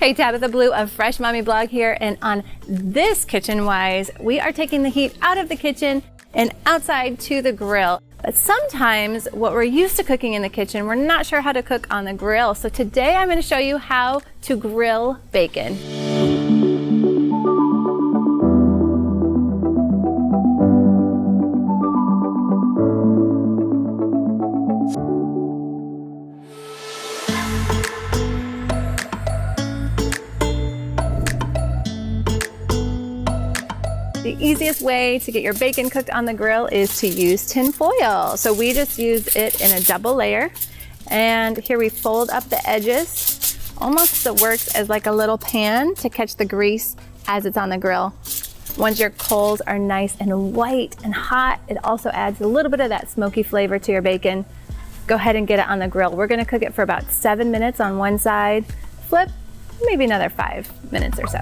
Hey, Tabitha Blue of Fresh Mommy Blog here, and on this KitchenWise, we are taking the heat out of the kitchen and outside to the grill. But sometimes what we're used to cooking in the kitchen, we're not sure how to cook on the grill. So today I'm going to show you how to grill bacon. The easiest way to get your bacon cooked on the grill is to use tin foil. So we just used it in a double layer. And here we fold up the edges. Almost so it works as like a little pan to catch the grease as it's on the grill. Once your coals are nice and white and hot, it also adds a little bit of that smoky flavor to your bacon. Go ahead and get it on the grill. We're gonna cook it for about 7 minutes on one side. Flip, maybe another 5 minutes or so.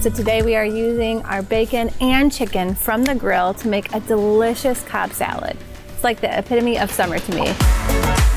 So today we are using our bacon and chicken from the grill to make a delicious Cobb salad. It's like the epitome of summer to me.